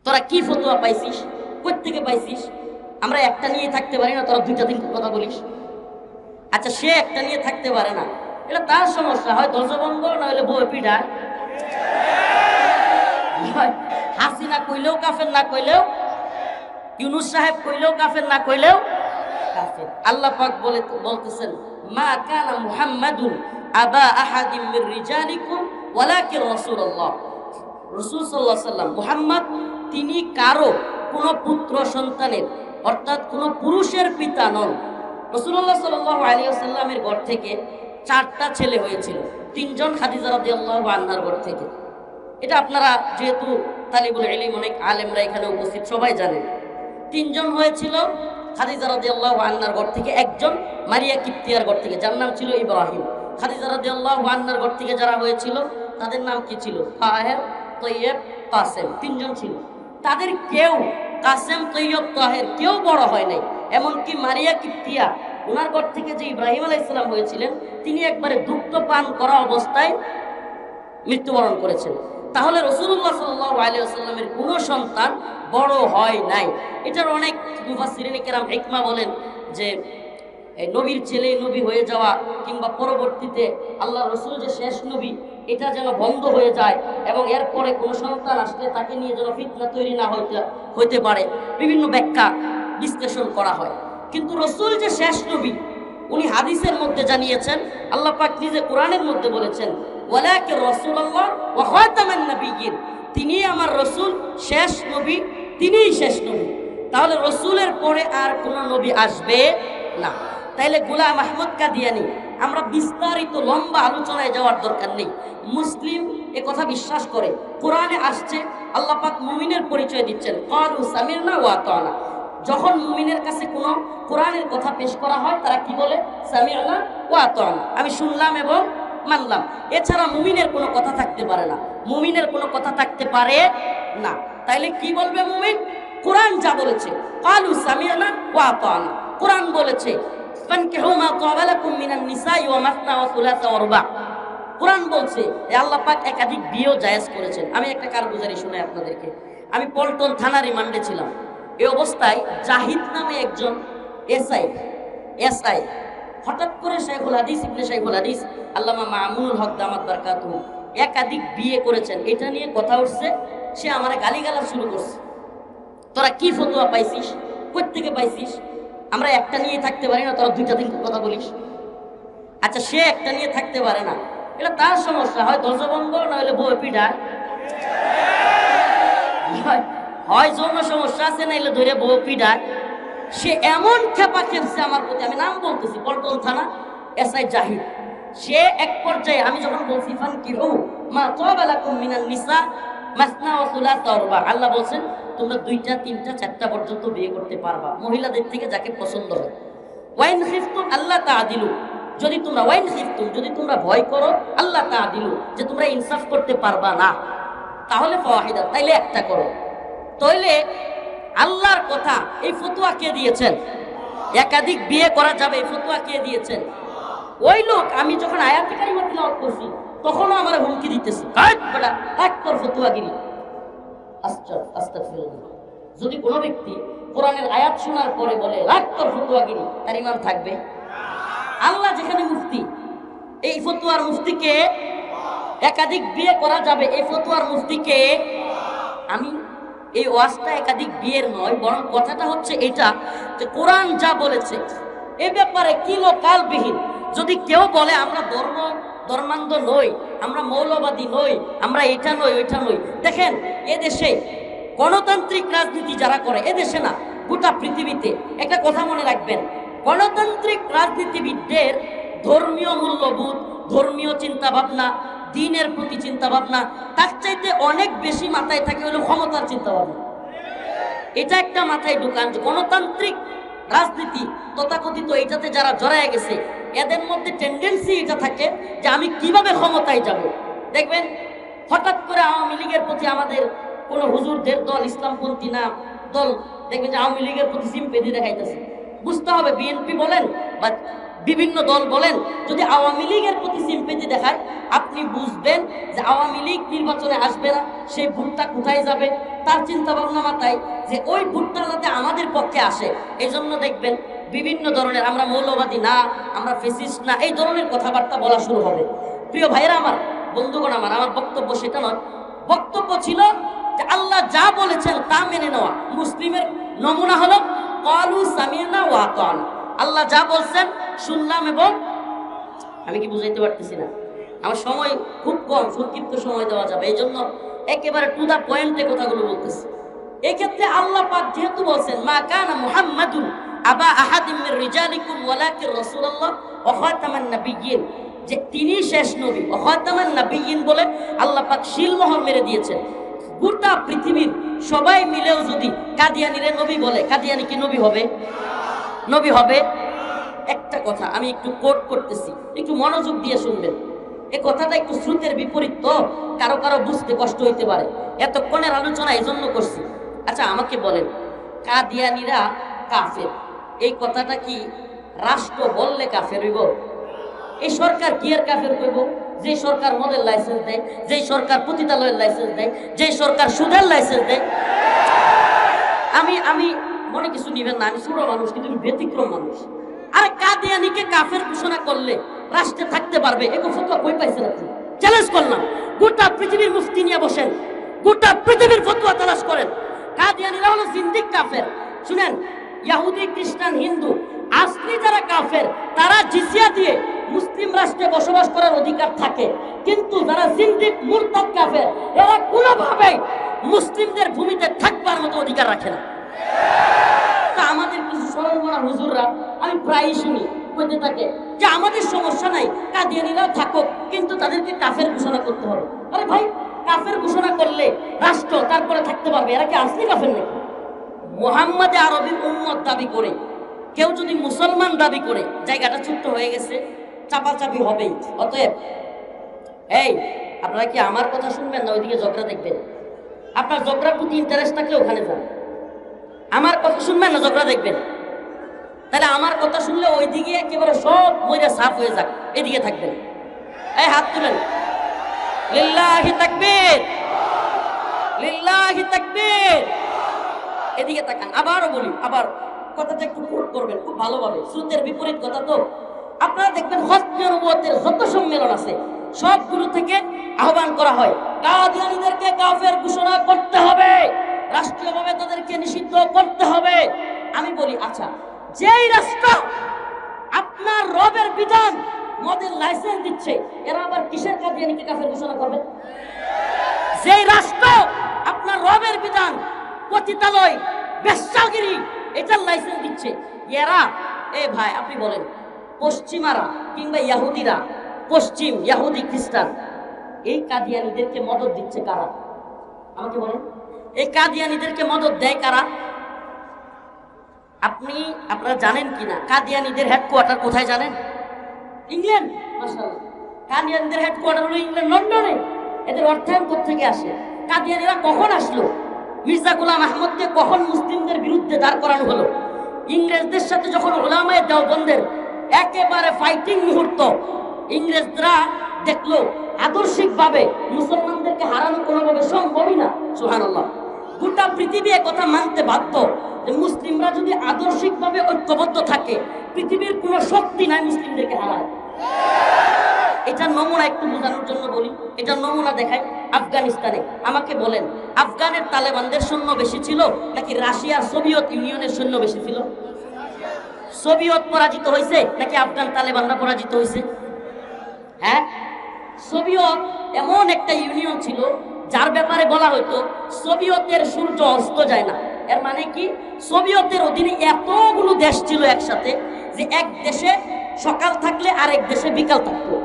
তোরা কি ফতোয়া পাইছিস, কোত্থেকে পাইছিস? আমরা একটা নিয়ে থাকতে পারি না, তোরা দুইটা তিনটা কথা বলিস। আচ্ছা, সে একটা নিয়ে থাকতে পারে না, এটা তার সমস্যা। হয় ধ্বজভঙ্গ, না হলে বউ পিঠায়। হাসিনা কইলেও কাফের, না কইলেও, ইউনুস সাহেব কইলেও কাফের, না কইলেও কাফের। আল্লাহ পাক বলতেছেন, মা কানা মুহাম্মাদুন আবা আহাদিম মির রিজালিকুম ওয়ালাকিন রাসূলুল্লাহ। রাসূল সাল্লাল্লাহু আলাইহি ওয়াসাল্লাম মুহাম্মদ, তিনি কারো কোন পুত্র সন্তানের অর্থাৎ কোন পুরুষের পিতা নন। রাসূলুল্লাহ সাল্লাল্লাহু আলাইহি ওয়াসাল্লামের ঘর থেকে 4টা ছেলে হয়েছিল, 3জন খাদিজা রাদিয়াল্লাহু আনহার ঘর থেকে। এটা আপনারা যেহেতু তালিবুল ইলম, অনেক আলেমরা এখানে উপস্থিত, সবাই জানেন। 3জন হয়েছিল খাদিজা রাদিয়াল্লাহু আনহার ঘর থেকে, একজন মারিয়া কিপ্তিয়ার ঘর থেকে, যার নাম ছিল ইব্রাহিম। খাদিজা রাদিয়াল্লাহু আনহার ঘর থেকে যারা হয়েছিল তাদের নাম কি ছিল? তাহের, তৈয়ব, কাসেম। 3জন ছিল। তাদের কেউ, কাসেম, তৈয়ব, তাহের, কেউ বড় হয় নাই। এমনকি মারিয়া কিপ্তিয়া, ওনার ঘর থেকে যে ইব্রাহিম আলাইহিস সালাম হয়েছিলেন, তিনি একবারে দুগ্ধ পান করা অবস্থায় মৃত্যুবরণ করেছেন। তাহলে রাসূলুল্লাহ সাল্লাল্লাহু আলাইহি ওয়াসাল্লামের কোনো সন্তান বড় হয় নাই। এটার অনেক মুফাসসিরিন কেরাম হিকমা বলেন যে নবীর ছেলে নবী হয়ে যাওয়া কিংবা পরবর্তীতে আল্লাহ রসুল যে শেষ নবী, এটা যেন বন্ধ হয়ে যায় এবং এরপরে কোনো সন্তান আসলে তাকে নিয়ে যেন ফিতনা তৈরি না হইতে পারে, বিভিন্ন ব্যাখ্যা বিশ্লেষণ করা হয়। কিন্তু রসুল যে শেষ নবী, উনি হাদিসের মধ্যে জানিয়েছেন, আল্লাহ পাক নিজে কোরআনের মধ্যে বলেছেন, ওয়ালাকিন রাসূলুল্লাহ ওয়া খাতামান নাবিয়্যিন, তিনি আমার রসুল, শেষ নবী, তিনিই শেষ নবী। তাহলে রসুলের পরে আর কোনো নবী আসবে না। তাইলে গোলাম আহমদ কাদিয়ানী, আমরা বিস্তারিত লম্বা আলোচনায় যাওয়ার দরকার নেই। মুসলিম এ কথা বিশ্বাস করে, কোরআনে আসছে, আল্লাহ পাক মুমিনের পরিচয় দিচ্ছেন, ক্বালু সামি'না ওয়া আতা'না। যখন মুমিনের কাছে কোনো কোরআনের কথা পেশ করা হয়, তারা কি বলে? সামি'না ওয়া আতা'না, আমি শুনলাম এবং মানলাম। এছাড়া মুমিনের কোনো কথা থাকতে পারে না, মুমিনের কোনো কথা থাকতে পারে না। তাইলে কি বলবে মুমিন? কোরআন যা বলেছে, ক্বালু সামি'না ওয়া আতা'না, কোরআন বলেছে ফানকিহু মা তাবা লাকুম মিনান নিসাই ওয়া মাসনা ওয়া সুলাসা ওয়া রুবা। কোরআন বলছে আল্লাহ পাক একাধিক বিয়েও জায়েজ করেছেন। আমি একটা কারগুজারি শুনাই আপনাদেরকে। আমি পল্টন থানা রিমান্ডে ছিলাম। এই অবস্থায় জাহিদ নামে একজন এসআই হঠাৎ করে শাইখুল হাদিস ইবনে শাইখুল হাদিস আল্লামা মামুনুল হক দামাত বারকাতুহু একাধিক বিয়ে করেছেন, এটা নিয়ে কথা উঠছে। সে আমারে গালিগালাজ শুরু করছে, তোরা কি ফতোয়া পাইছিস, কোত্থেকে পাইছিস? আমরা একটা নিয়ে থাকতে পারি না, তোরা দুইটা তিনটা কথা বলিস। আচ্ছা, সে একটা নিয়ে থাকতে পারে না, এটা তার সমস্যা। হয় ধ্বজভঙ্গ, না হলে বউ পিঠায়। হয় যৌন সমস্যা আছে, না হলে ধরে বউ পিঠায়। সে এমন খেপা খেপছে আমার প্রতি, আমি নাম বলতেছি, পল্টন থানা এসআই জাহিদ। সে এক পর্যায়ে, আমি যখন বলছি ফানকিহু মা তাবা লাকুম মিনান নিসা মাসনা ওয়া সুলাসা ওয়া রুবা, আল্লাহ বলছেন তোমরা 2টা 3টা 4টা পর্যন্ত বিয়ে করতে পারবা, মহিলাদের থেকে যাকে পছন্দ হয়। ওয়াইন খিফতুম আল্লাহ তাআদিলু, যদি তোমরা ওয়াইন খিফতুম, যদি তোমরা ভয় করো, আল্লাহ তাআদিলু, যে তোমরা ইনসাফ করতে পারবা না, তাহলে ফাওয়াহিদা, তাইলে একটা করো। তাইলে আল্লাহর কথা, এই ফতোয়া কে দিয়েছেন? একাধিক বিয়ে করা যাবে, এই ফতোয়া কে দিয়েছেন? ওই লোক, আমি যখন আয়াত কারিমা তিলাওয়াত করছি তখনও আমার হুমকি দিতেছে, বেটা এক তোর ফতোয়াগিরি। আস্তাগফিরুল্লাহ। যদি কোনো ব্যক্তি কোরআনের আয়াত শোনার পরে বলে রাখ তোর ফতোয়াগিরি, তার ঈমান থাকবে? আল্লাহ যেখানে মুফতি, এই ফতোয়ার মুফতিকে, একাধিক বিয়ে করা যাবে, এই ফতোয়ার মুফতিকে। আমি এই ওয়াজটা একাধিক বিয়ের নয়, বরং কথাটা হচ্ছে এটা যে কোরআন যা বলেছে এ ব্যাপারে কিলোকালবিহীন। যদি কেউ বলে আমরা ধর্মান্ধ নই, আমরা মৌলবাদী নই, আমরা এটা নই ওইটা নই, দেখেন এদেশে গণতান্ত্রিক রাজনীতি যারা করে, এদেশে না গোটা পৃথিবীতে, একটা কথা মনে রাখবেন, গণতান্ত্রিক রাজনীতিবিদদের ধর্মীয় মূল্যবোধ, ধর্মীয় চিন্তা ভাবনা, দ্বীনের প্রতি চিন্তা ভাবনা, তার চাইতে অনেক বেশি মাথায় থাকে হলো ক্ষমতার চিন্তা ভাবনা। এটা একটা মাথায় ঢুকান, গণতান্ত্রিক রাজনীতি তথাকথিত এটাতে যারা জড়ায় গেছে, এদের মধ্যে টেন্ডেন্সি এটা থাকে যে আমি কিভাবে ক্ষমতায় যাব। দেখবেন হঠাৎ করে আওয়ামী লীগের প্রতি আমাদের কোনো হুজুরদের দল, ইসলামপন্থী না দল, দেখবেন যে আওয়ামী লীগের প্রতি সিম্পেথি দেখাইতেছে। বুঝতে হবে, বিএনপি বলেন বা বিভিন্ন দল বলেন, যদি আওয়ামী লীগের প্রতি সিম্পেথি দেখায়, আপনি বুঝবেন যে আওয়ামী লীগ নির্বাচনে আসবে না, সেই ভোটটা কোথায় যাবে। তার চিন্তা ভাবনা মাথায় যে ওই ভোটটা যাতে আমাদের পক্ষে আসে, এই জন্য দেখবেন বিভিন্ন ধরনের, আমরা মৌলবাদী না, আমরা ফেসিস্ট না, এই ধরনের কথাবার্তা বলা শুরু হবে। প্রিয় ভাইয়েরা আমার, বন্ধুগণ আমার, আমার বক্তব্য সেটা নয়। বক্তব্য ছিল যে আল্লাহ যা বলেছেন তা মেনে নেওয়া। মুসলিমের নমুনা হলো ক্বালু সামি'না ওয়া আতা'না। আল্লাহ যা বলছেন শুনলাম এবং, আমি কি বুঝাইতে পারতেছি না? আমার সময় খুব কম, সংক্ষিপ্ত সময় দেওয়া যাবে, এই জন্য একেবারে টু দা পয়েন্টে কথাগুলো বলতেছি। এক্ষেত্রে আল্লাহ পাক যেহেতু বলছেন মা কানা মুহাম্মাদুন আবা আহাদিম মির রিজালিকুম ওয়ালাকিন রাসূলুল্লাহ ওয়া খাতামান নাবিয়্যিন, যে তিনি শেষ নবী, ওয়া খাতামান নাবিয়্যিন বলে আল্লাহ পাক শিলমোহর মেরে দিয়েছেন। গোটা পৃথিবীর সবাই মিলেও যদি কাদিয়ানীরে নবী বলে, কাদিয়ানী কি নবী হবে? নবী হবে? একটা কথা আমি একটু কোট করতেছি, একটু মনোযোগ দিয়ে শুনবেন। এই কথাটা একটু শ্রুতের বিপরীত, তো কারো কারো বুঝতে কষ্ট হইতে পারে। এতক্ষণের আলোচনা এই জন্য করছি। আচ্ছা আমাকে বলেন, কাদিয়ানীরা কাফের, এই কথাটা কি রাষ্ট্র বললে কাফের হইব? এই সরকার কি আর কাফের কইব? যে সরকার মদের লাইসেন্স দেয়, যে সরকার পতিতালয়ের লাইসেন্স দেয়, যে সরকার সুদের লাইসেন্স দেয়। আমি মনে কিছু নিবেন না, আমি ছোট মানুষ, কিন্তু আমি ব্যতিক্রম মানুষ। আরে কাদিয়ানীকে কাফের ঘোষণা করলে রাষ্ট্রে থাকতে পারবে, এগো ফতোয়া কই পাইছেন আপনি? চ্যালেঞ্জ করলাম, গোটা পৃথিবীর মুফতি নিয়ে বসেন, গোটা পৃথিবীর ফতোয়া তালাশ করেন। কাদিয়ানীরা হলো জিন্দিক কাফের। শুনেন, ইহুদি, খ্রিস্টান, হিন্দু আসলি যারা কাফের, তারা জিজিয়া দিয়ে মুসলিম রাষ্ট্রে বসবাস করার অধিকার থাকে, কিন্তু যারা জিন্দিক মুরতাদ কাফের, এরা কোনোভাবেই মুসলিমদের ভূমিতে থাকবার মতো অধিকার রাখে না। তা আমাদের কিছু সরলমনা হুজুররা আমি প্রায়ই শুনি কইতে থাকে যে আমাদের সমস্যা নাই, কাদিয়ানীরাও থাকুক, কিন্তু তাদেরকে কাফের ঘোষণা করতে হবে। আরে ভাই, কাফের ঘোষণা করলে রাষ্ট্র তারপরে থাকতে পারবে, এরা কি আসলি কাফের নাকি? মুহাম্মাদে আরবির উম্মত দাবি করে কেউ যদি মুসলমান দাবি করে, জায়গাটা ছোট্ট হয়ে গেছে, চাপাচাপি হবেই। অতএব এই আপনারা কি আমার কথা শুনবেন না ওইদিকে ঝগড়া দেখবেন? আপনার ঝগড়ার প্রতি ইন্টারেস্ট থাকলে ওখানে যান। আমার কথা শুনবেন না ঝগড়া দেখবেন? তাহলে আমার কথা শুনলে ওইদিকে একেবারে সব মইরা সাফ হয়ে যাক, এদিকে থাকবেন। এই হাত তুলেন, লিল্লাহি তাকবীর, লিল্লাহি তাকবীর। এদিকে তাকান। আবারও বলি, আবার কথাটা একটু কোট করবেন খুব ভালোভাবে, শ্রুতের বিপরীত কথা তো। আপনারা দেখবেন হজ্জে নবুয়তের যত সম্মেলন আছে সবগুলো থেকে আহ্বান করা হয় কাদিয়ানীদেরকে কাফের ঘোষণা করতে হবে, রাষ্ট্রীয়ভাবে তাদেরকে নিষিদ্ধ করতে হবে। আমি বলি, আচ্ছা, যেই রাষ্ট্র আপনার রবের বিধান মদের লাইসেন্স দিচ্ছে, এরা আবার কিসের কাদিয়ানীকে কাফের ঘোষণা করবে? যেই রাষ্ট্র আপনার রবের বিধান পতিতালয়, বেশ্যাগিরি, এটার লাইসেন্স দিচ্ছে, এরা, এ ভাই আপনি বলেন, পশ্চিমারা কিংবা ইহুদিরা, পশ্চিম ইহুদি খ্রিস্টান, এই কাদিয়ানীদেরকে মদদ দিচ্ছে কারা? আমাকে বলেন, এই কাদিয়ানীদেরকে মদদ দেয় কারা? আপনারা জানেন কিনা কাদিয়ানীদের হেডকোয়ার্টার কোথায় জানেন? ইংল্যান্ড। মাশাআল্লাহ, কাদিয়ানীদের হেডকোয়ার্টার হলো ইংল্যান্ড, লন্ডনে। এদের অর্থায়ন কোত্থেকে আসে? কাদিয়ানীরা কখন আসলো? মির্জা গোলাম আহমদকে কখন মুসলিমদের বিরুদ্ধে দাঁড় করানো হলো? ইংরেজদের সাথে যখন উলামায়ে দেওবন্দের একেবারে ফাইটিং মুহূর্ত, ইংরেজরা দেখলো আদর্শিকভাবে মুসলমানদেরকে হারানো কোনোভাবে সম্ভবই না। সুবহানাল্লাহ, গোটা পৃথিবী একথা মানতে বাধ্য যে মুসলিমরা যদি আদর্শিকভাবে ঐক্যবদ্ধ থাকে, পৃথিবীর কোনো শক্তি নাই মুসলিমদেরকে হারায়। এটার নমুনা একটু বোঝানোর জন্য বলি, এটার নমুনা দেখায় আফগানিস্তানে। আমাকে বলেন, আফগানের তালেবানদের সৈন্য বেশি ছিল নাকি রাশিয়ার সোভিয়েত ইউনিয়নের সৈন্য বেশি ছিল? সোভিয়েত পরাজিত হয়েছে নাকি আফগান তালেবানরা পরাজিত হয়েছে? হ্যাঁ, সোভিয়েত এমন একটা ইউনিয়ন ছিল যার ব্যাপারে বলা হতো সোভিয়েতের সূর্য অস্ত যায় না। এর মানে কি, সোভিয়েতের অধীনে এতগুলো দেশ ছিল একসাথে যে এক দেশে সকাল থাকলে আরেক দেশে বিকাল থাকতো।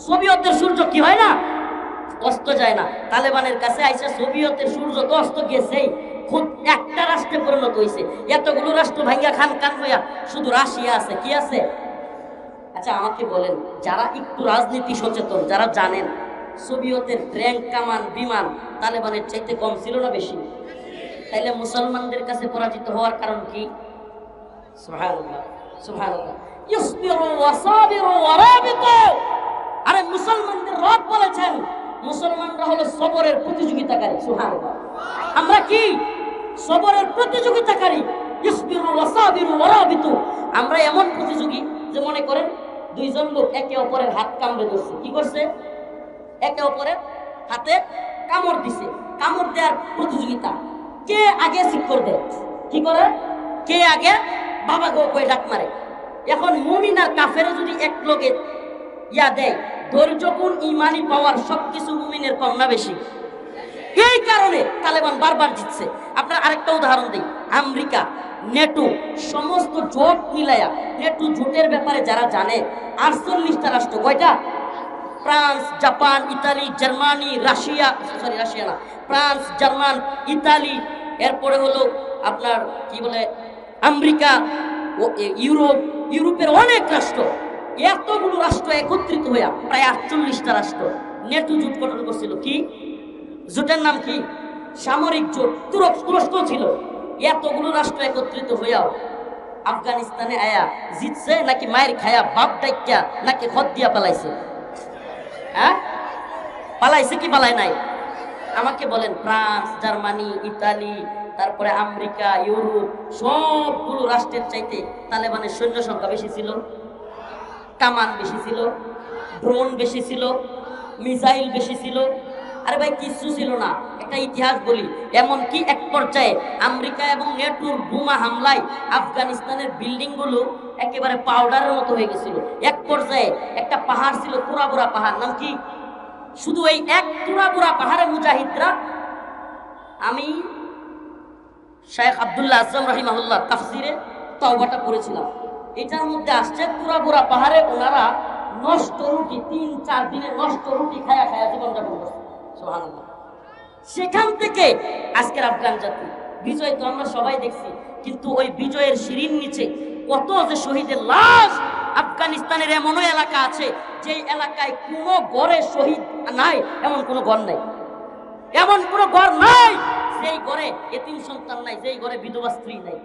সোভিয়েতের সূর্য কি হয় না, অস্ত যায় না। তালেবানের কাছে আইসা সোভিয়েতের সূর্য তো অস্ত গেছেই, খুব একটা রাষ্ট্রে পরিণত হয়েছে। এতগুলো রাষ্ট্র ভাঙ্গা খান খান হইয়া শুধু রাশিয়া আছে। কি আছে? আচ্ছা আমাকে বলেন, যারা একটু রাজনীতি সচেতন, যারা জানেন সোভিয়েতের ট্যাঙ্ক, কামান, বিমান তালেবানের চাইতে কম ছিল না বেশি? তাইলে মুসলমানদের কাছে পরাজিত হওয়ার কারণ কি? সুবহানাল্লাহ, সুবহানাল্লাহ। ইসবিরু ওয়াসাবিরু ওয়ারাবিতু। আরে মুসলমানদের রব বলেছেন মুসলমানরা হলো সবরের প্রতিযোগিতাকারী। সুবহানাল্লাহ। আমরা কি সবরের প্রতিযোগিতাকারী? ইসবিরু ওয়াসাবিরু ওয়ারাবিতু। আমরা এমন প্রতিযোগী যে মনে করেন দুইজন লোক একে অপরের হাত কামড়ে ধরছে। কি করছে? একে অপরের হাতে কামড় দিছে। কামড় দেওয়ার প্রতিযোগিতা, কে আগে শিক্ষর দেয়। কি করে? কে আগে বাবা গো কয়ে ডাক মারে। এখন মুমিন আর কাফের যদি এক লোকে ইয়া দেয়, ধৈর্য গুণ ইমানি পাওয়ার সবকিছু মুমিনের কম না বেশি? এই কারণে তালেবান বারবার জিতছে। আপনার আরেকটা উদাহরণ দিই, আমেরিকা, নেটো সমস্ত জোট মিলায়া, নেটো জোটের ব্যাপারে যারা জানে 48টা রাষ্ট্র। কয়টা? France, Japan, Italy, Germany, Russia, sorry Russia না, ফ্রান্স, জার্মান, ইতালি, এরপরে হলো আপনার কি বলে আমেরিকা, ইউরোপ, ইউরোপের অনেক রাষ্ট্র। এতগুলো রাষ্ট্র একত্রিত হইয়া প্রায় 48টা রাষ্ট্র নেটো জোট গঠন করছিল। কি জোটের নাম? কি? সামরিক জোট। তুরস্ক ছিল। এতগুলো রাষ্ট্র একত্রিত হইয়াও আফগানিস্তানে আয়া জিতছে নাকি মায়ের খায়া বাপ ডাইকা নাকি খত দিয়া পালাইছে? হ্যাঁ, পালাইছে কি পালায় নাই? আমাকে বলেন, ফ্রান্স, জার্মানি, ইতালি, তারপরে আমেরিকা, ইউরোপ সবগুলো রাষ্ট্রের চাইতে তালেবানের সৈন্য সংখ্যা বেশি ছিল? কামান বেশি ছিল, ড্রোন বেশি ছিল, মিসাইল বেশি ছিল? আরে ভাই কিছু ছিল না। একটা ইতিহাস বলি, এমনকি এক পর্যায়ে আমেরিকা এবং নেটোর বোমা হামলায় আফগানিস্তানের বিল্ডিং গুলো একেবারে পাউডারের মতো হয়ে গেছিল। এক পর্যায়ে একটা পাহাড় ছিল, তুরাবুরা পাহাড়। নাম কি? শুধু এই এক তুরাবুরা পাহাড়ে মুজাহিদরা, আমি শেখ আব্দুল্লাহ আজম রাহিমাহুল্লাহ তাফসিরে তাওবাটা পড়েছিলাম, এটার মধ্যে আসছে তুরাবুরা পাহাড়ে ওনারা নষ্ট রুটি 3-4 দিনে নষ্ট রুটি খায়া খায়া জীবনযাপন করছে। সুবহানাল্লাহ। সেখান থেকে আজকের আফগান জাতি বিজয় তো আমরা সবাই দেখছি, কিন্তু ওই বিজয়ের সিঁড়ির নিচে কত যে শহীদের লাশ। আফগানিস্তানের এমনও এলাকা আছে যে এলাকায় কোনো ঘরে শহীদ নাই, এমন কোনো ঘর নাই, এমন কোনো ঘর নাই যেই ঘরে এতিম সন্তান নাই, যেই ঘরে বিধবা স্ত্রী নাই।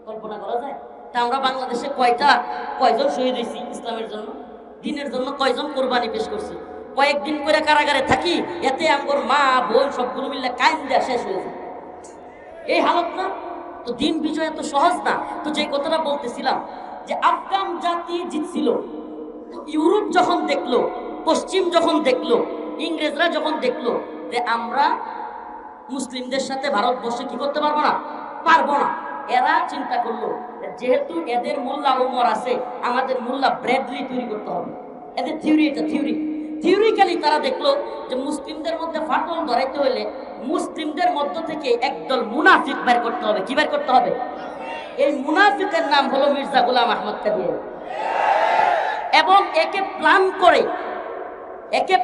কল্পনা করা যায়? তা আমরা বাংলাদেশে কয়জন শহীদ হয়েছি ইসলামের জন্য, দিনের জন্য কয়জন কোরবানি পেশ করছি? কয়েকদিন করে কারাগারে থাকি, এতে আমার মা বোন সবগুলো মিললে কাইন দেয়া শেষ হয়ে যায়। এই হালত না? তো দিন বিজয় এত সহজ না। তো যে কথাটা বলতেছিলাম যে আফগান জাতি জিতছিল, ইউরোপ যখন দেখলো, পশ্চিম যখন দেখলো, ইংরেজরা যখন দেখলো যে আমরা মুসলিমদের সাথে ভারতবর্ষে কি করতে পারবো না, পারবো না, এরা চিন্তা করলো যেহেতু এদের মোল্লা উমর আছে, আমাদের মোল্লা ব্র্যাডলি তৈরি করতে হবে। এদের থিওরি, এটা থিওরিক্যালি তারা দেখলো যে মুসলিমদের মধ্যে ফাটল ধরাইতে হলে মুসলিমদের মধ্য থেকে একদল মুনাফিক বের করতে হবে। কি বের করতে হবে? এই মুনাফিকের নাম হলো মির্জা গোলাম আহমদ কাদিয়ানী। এবং একে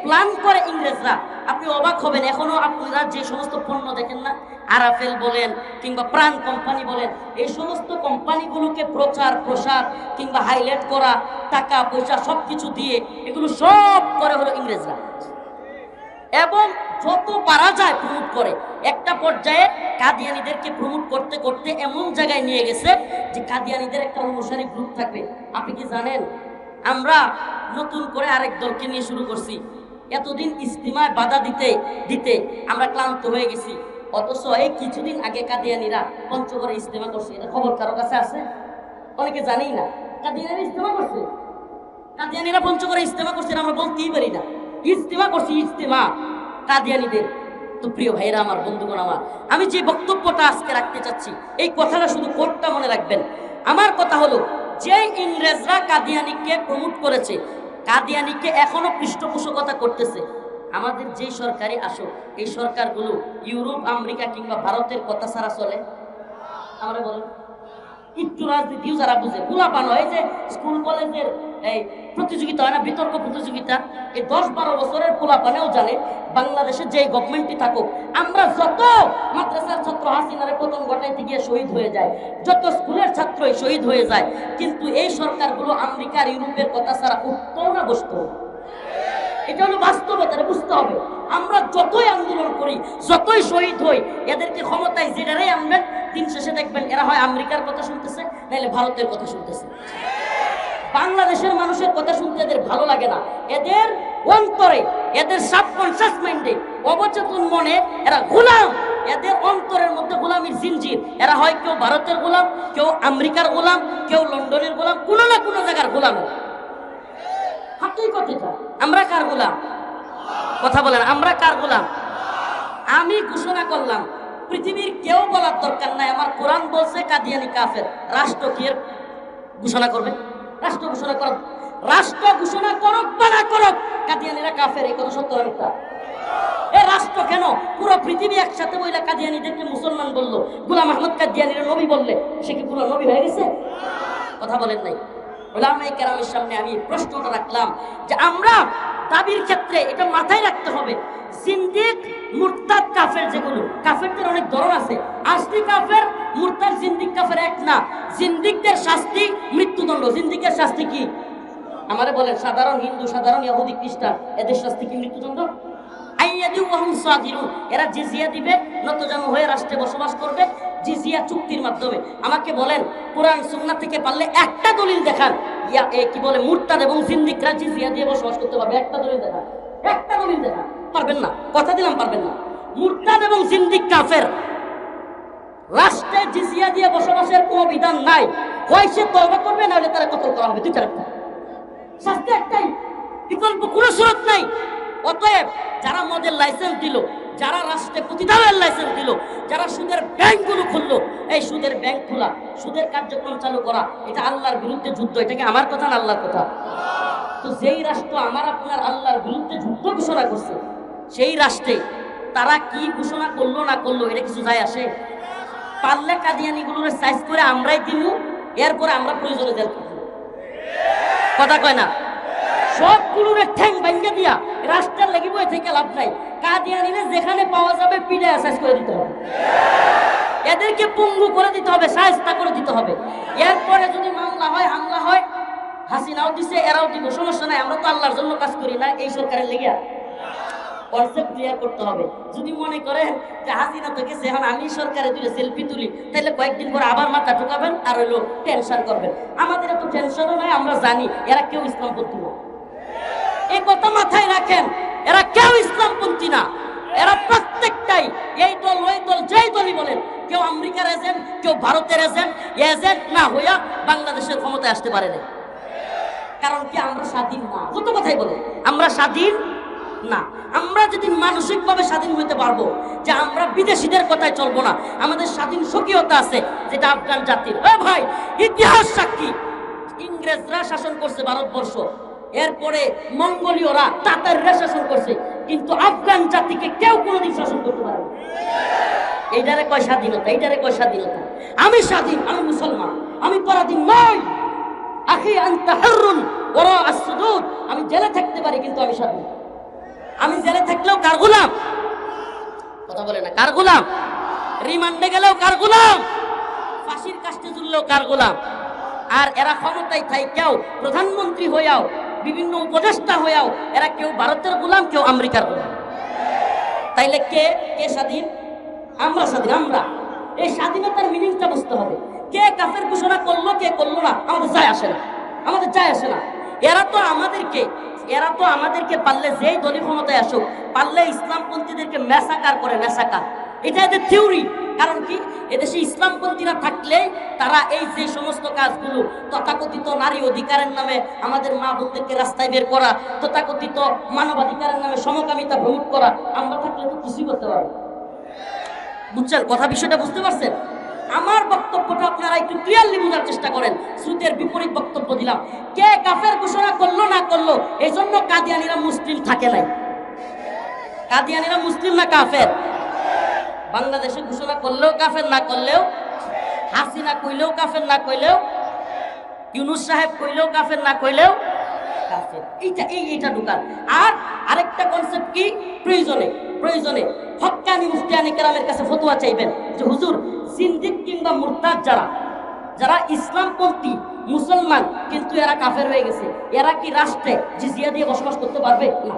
প্ল্যান করে ইংরেজরা। আপনি অবাক হবেন, এখনো আপনারা যে সমস্ত পণ্য দেখেন না, আরাফেল বলেন কিংবা প্রাণ কোম্পানি বলেন, এই সমস্ত কোম্পানিগুলোকে প্রচার প্রসার কিংবা হাইলাইট করা, টাকা পয়সা সবকিছু দিয়ে এগুলো সব করে হলো ইংরেজরা। এবং যত পারা যায় প্রমোট করে। একটা পর্যায়ে কাদিয়ানীদেরকে প্রমোট করতে করতে এমন জায়গায় নিয়ে গেছে যে কাদিয়ানীদের একটা অনুসারী গ্রুপ থাকবে। আপনি কি জানেন আমরা নতুন করে আরেক দলকে নিয়ে শুরু করছি? এতদিন ইস্তিমায় বাধা দিতে দিতে আমরা ক্লান্ত হয়ে গেছি, অথচ এই কিছুদিন আগে কাদিয়ানীরা পঞ্চগড়ে ইস্তেমা করছে। এটা খবর কারো কাছে আছে? অনেকে জানেই না কাদিয়ানীরা ইস্তেমা করছে। কাদিয়ানীরা পঞ্চগড়ে ইস্তেমা করছে, আমরা বলতেই পারি না। ইস্তেমা করছি, ইস্তেমা কাদিয়ানীদের। তো প্রিয় ভাইরা আমার, বন্ধুগণ আমার, আমি যে বক্তব্যটা আজকে রাখতে চাচ্ছি, এই কথাটা শুধু কোটটা মনে রাখবেন। আমার কথা হলো, যে ইংরেজরা কাদিয়ানীকে প্রমোট করেছে, কাদিয়ানীকে এখনো পৃষ্ঠপোষকতা করতেছে, আমাদের যেই সরকারি আসুক, এই সরকারগুলো ইউরোপ, আমেরিকা কিংবা ভারতের কথা ছাড়া চলে? আমরা বলেন, একটু রাজনীতিও যারা বুঝে, পোলাপান হয় যে স্কুল কলেজের এই প্রতিযোগিতা হয় না, বিতর্ক প্রতিযোগিতা, এই 10-12 বছরের পোলাপানেও জানে বাংলাদেশে যে গভর্নমেন্টই থাকুক, আমরা যত মাদ্রাসার ছাত্র হাসিনারে পতন ঘটাইতে গিয়ে শহীদ হয়ে যায়, যত স্কুলের ছাত্রই শহীদ হয়ে যায়, কিন্তু এই সরকারগুলো আমেরিকার ইউরোপের কথা ছাড়া উঠতেও না বসতেও না। এটা হলো বাস্তবতা, বুঝতে হবে। আমরা যতই আন্দোলন করি, যতই শহীদ হই, এদেরকে ক্ষমতায় যেটারাই আনবেন, দিন শেষে দেখবেন এরা হয় আমেরিকার কথা শুনতেছে, নাহলে ভারতের কথা শুনতেছে। বাংলাদেশের মানুষের কথা শুনতে এদের ভালো লাগে না। এদের অন্তরে, এদের সাবকনশাস মাইন্ডে, অবচেতন মনে এরা গোলাম। এদের অন্তরের মধ্যে গোলামির জিনজির। এরা হয় কেউ ভারতের গোলাম, কেউ আমেরিকার গোলাম, কেউ লন্ডনের গোলাম, কোনো না কোনো জায়গার গোলাম। হাকিকতটা আমরা কার গোলাম? কথা বলেন, আমরা কার গোলাম? আমি ঘোষণা করলাম, পৃথিবীর কেউ বলার দরকার নাই, আমার কোরআন বলছে কাদিয়ানি কাফের। রাষ্ট্র কি এর ঘোষণা করবে? রাষ্ট্র ঘোষণা করুক, রাষ্ট্র ঘোষণা করুক বা না করুক, কাদিয়ানিরা কাফের। এই কথা সত্য না মিথ্যা? এ রাষ্ট্র কেন পুরো পৃথিবী একসাথে বইলা কাদিয়ানিদেরকে মুসলমান বললো, গোলাম আহমদ কাদিয়ানিরা নবী বললে সে কি পুরো নবী হয়ে গেছে? কথা বলেন নাই? ওলামায়ে কেরামের সামনে আমি প্রশ্নটা রাখলাম যে আমরা দাবির ক্ষেত্রে এটা মাথায় রাখতে হবে, জিন্দিক মুরতাদ কাফের, যেগুলো কাফেরদের অনেক ধরন আছে। আসলি কাফের মুরতাদ জিন্দিক কাফের এক না। জিন্দিকদের শাস্তি মৃত্যুদণ্ড। জিন্দিকের শাস্তি কি আমারে বলেন? সাধারণ হিন্দু, সাধারণ ইহুদি, খ্রিস্টান, এদের শাস্তি কি মৃত্যুদণ্ড? এরা জিজিয়া দিবে, নতজাম হয়ে রাষ্ট্রে বসবাস করবে জিজিয়া চুক্তির মাধ্যমে। আমাকে বলেন কোরআন সুন্নাহ থেকে পারলে একটা দলিল দেখান কি বলে মুরতাদ এবং জিন্দিকরা জিজিয়া দিয়ে বসবাস করতে পারবে? একটা দলিল দেখান, একটা দলিল দেখান। পারবেন না, কথা দিলাম পারবেন না। মুরতাদ এবং জিন্দিক কাফের, রাষ্ট্রে জিজিয়া দিয়ে বসবাসের কোনো বিধান নাই। হয় সে তওবা করবে, না হলে তারা কতল করা হবে। দুইটা একটা শাস্তি, একটাই, বিকল্প কোনো সুরত নাই। অতএব যারা মদের লাইসেন্স দিল, যারা রাষ্ট্রে প্রতিদানের লাইসেন্স দিল, যারা সুদের ব্যাংকগুলো খুললো, এই সুদের ব্যাংক খোলা, সুদের কার্যক্রম চালু করা, এটা আল্লাহর বিরুদ্ধে যুদ্ধ। এটা কি আমার কথা না আল্লাহর কথা? তো যেই রাষ্ট্র আমার আপনার আল্লাহর বিরুদ্ধে যুদ্ধ ঘোষণা করছে, সেই রাষ্ট্রে তারা কি ঘোষণা করলো না করলো এটা কিছু যায় আসে? পারলে কাদিয়ানিগুলোর সাইজ করে আমরাই দিব, এরপরে আমরা প্রয়োজনে জেল করব। কথা কয় না? সবগুলোর ঠ্যাং ভাঙ্গে দিয়া রাষ্ট্রের লেগে বই থেকে লাভ নাই। কাদিয়ানিরে যেখানে পাওয়া যাবে পিড়ায় সাইজ করে দিতে হবে, এদেরকে পঙ্গু করে দিতে হবে, সাইজটা করে দিতে হবে। এরপরে যদি মামলা হয়, হামলা হয়, হাসিনাও দিছে, এরাও দিব, সমস্যা নাই। আমরা তো আল্লাহর জন্য কাজ করি না, এই সরকারের লেগে। কনসেপ্ট ক্লিয়ার করতে হবে। যদি মনে করেন যে হাসিনা তো গেছে, এখন আমি সরকারে তুলে সেলফি তুলি, তাহলে কয়েকদিন পরে আবার মাথা ঢুকাবেন আর হইলো টেনশন করবেন। আমাদের এত টেনশনও নাই, আমরা জানি এরা কেউ ইসলামপন্থী না। এই কথা মাথায় রাখেন, এরা কেউ ইসলামপন্থী না। এরা প্রত্যেকটাই এই দল ওই দল, যেই দলই বলেন, কেউ আমেরিকার এজেন্ট, কেউ ভারতের এজেন্ট। এজেন্ট না হইয়া বাংলাদেশের ক্ষমতায় আসতে পারে না। কারণ কি? আমরা স্বাধীন না। কত কথাই বলে আমরা স্বাধীন না। আমরা যদি মানসিকভাবে স্বাধীন হইতে পারবো যে আমরা বিদেশিদের কথায় চলবো না, আমাদের স্বাধীন স্বকীয়তা আছে, যেটা আফগান জাতির। ভাই, ইতিহাস সাক্ষী, ইংরেজরা শাসন করছে ভারতবর্ষ, এরপরে মঙ্গোলীয়রা, তাতাররা শাসন করছে, কিন্তু আফগান জাতিকে কেউ কোনোদিন শাসন করতে পারে না। এইটারে কয় স্বাধীনতা, এইটারে কয় স্বাধীনতা। আমি স্বাধীন, আমি মুসলমান, আমি পরাধীন নই। আখি আনতা হুররুন ওয়া আসসুদুদ। আমি জেলে থাকতে পারি কিন্তু আমি স্বাধীন। আমি জেলে থাকলেও কার গোলাম? কথা বলে না, কার গোলাম? রিমান্ডে গেলেও কার গোলাম? ফাঁসির কাস্টে ঝুললেও কার গোলাম? আর এরা ক্ষমতায় থাইকেও, প্রধানমন্ত্রী হইয়াও, বিভিন্ন উপদেষ্টা হইয়াও, এরা কেউ ভারতের গোলাম, কেউ আমেরিকার গোলাম। তাইলে কে কে স্বাধীন? আমরা স্বাধীন। আমরা এই স্বাধীনতার মিনিংটা বুঝতে হবে। কে কাফের ঘোষণা করলো, কে করলো না, আমাদের যায় আসে না, আমাদের যায় আসে না। এরা তো আমাদেরকে পারলে, যেই দলীয় ক্ষমতায় আসুক, পারলে ইসলামপন্থীদেরকে মেসাকার করে, মেসাকার। এটা এদের থিওরি। কারণ কি? এদেশে ইসলামপন্থীরা থাকলে তারা এই যে সমস্ত কাজগুলো, তথাকথিত নারী অধিকারের নামে আমাদের মা বোনদেরকে রাস্তায় বের করা, তথাকথিত মানবাধিকারের নামে সমকামিতা প্রমোট করা, আমরা থাকলে তো কিছুই করতে পারবো। বুঝছেন কথা? বিষয়টা বুঝতে পারছেন? আমার বক্তব্যটা আপনারা একটু ক্লিয়ারলি বোঝার চেষ্টা করেন। শ্রুতের বিপরীত বক্তব্য দিলাম। কে কাফের ঘোষণা করলো না করলো, এই জন্য কাদিয়ানিরা মুসলিম থাকে নাই। কাদিয়ানিরা মুসলিম না কাফের? বাংলাদেশে ঘোষণা করলেও কাফের, না করলেও, হাসিনা কইলেও কাফের, না কইলেও, ইউনূস সাহেব কইলেও কাফের, না কইলেও কাফের। এইটা ঢুকান। আর আরেকটা কনসেপ্ট কি? প্রয়োজনে হক্কানি মুফতিয়ানি কেরামের কাছে ফতোয়া চাইবেন যে হুজুর, জিন্দিক কিংবা মুরতাদ যারা ইসলামপন্থী মুসলমান কিন্তু এরা কাফের হয়ে গেছে, এরা কি রাষ্ট্রে জিজিয়া দিয়ে বসবাস করতে পারবে? না,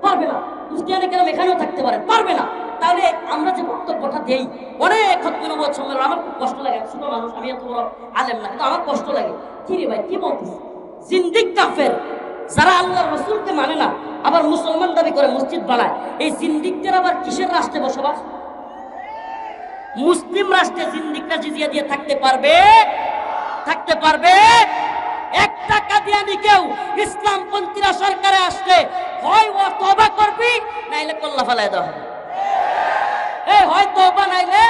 পারবে না। মুফতিয়ানি কেরাম এখানেও থাকতে পারেন, পারবে না। তাহলে আমরা যে বক্তব্যটা দেই, অনেক খতমে নবুয়ত সম্মেলন, আমার খুব কষ্ট লাগে। ছোট মানুষ, আমি এত বড় আলেম না, কিন্তু আমার কষ্ট লাগে। কি রে ভাই, কি বলতিস? জিন্দিক কাফের, যারা আল্লাহর রাসূলকে মানে না আবার মুসলমান দাবি করে মসজিদ বানায়, এই জিন্দিকদের আবার কিসের রাষ্ট্রে বসবাস? মুসলিম রাষ্ট্রে জিন্দিকরা জিজিয়া দিয়ে থাকতে পারবে? থাকতে পারবে? একটা কাদিয়ানি কেউ ইসলামপন্থীরা সরকারে আসলে হয় ও তওবা করবি, নাইলে কল্লা ফেলায় দেওয়া হবে। হয় তওবা, নাইলে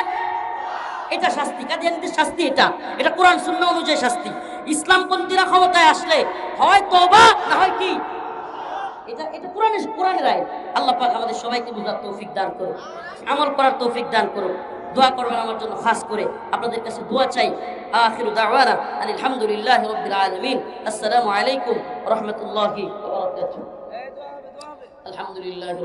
এটা শাস্তি। কাদিয়ানিদের শাস্তি এটা, এটা কোরআন সুন্নাহ অনুযায়ী শাস্তি। ইসলামপন্থীরা ক্ষমতায় আসলে হয় তওবা, না হয় কি? এটা এটা কোরআনের আইন। আল্লাহ পাক আমাদের সবাইকে বুঝার তৌফিক দান করুন, আমল করার তৌফিক দান করুন। দোয়া করবেন আমার জন্য, খাস করে আপনাদের কাছে দোয়া চাই। আখিরু দাওয়ানা আলহামদুলিল্লাহি রাব্বিল আলামিন। আসসালামু আলাইকুম ওয়া রাহমাতুল্লাহি ওয়া বারাকাতুহু। আলহামদুলিল্লাহ।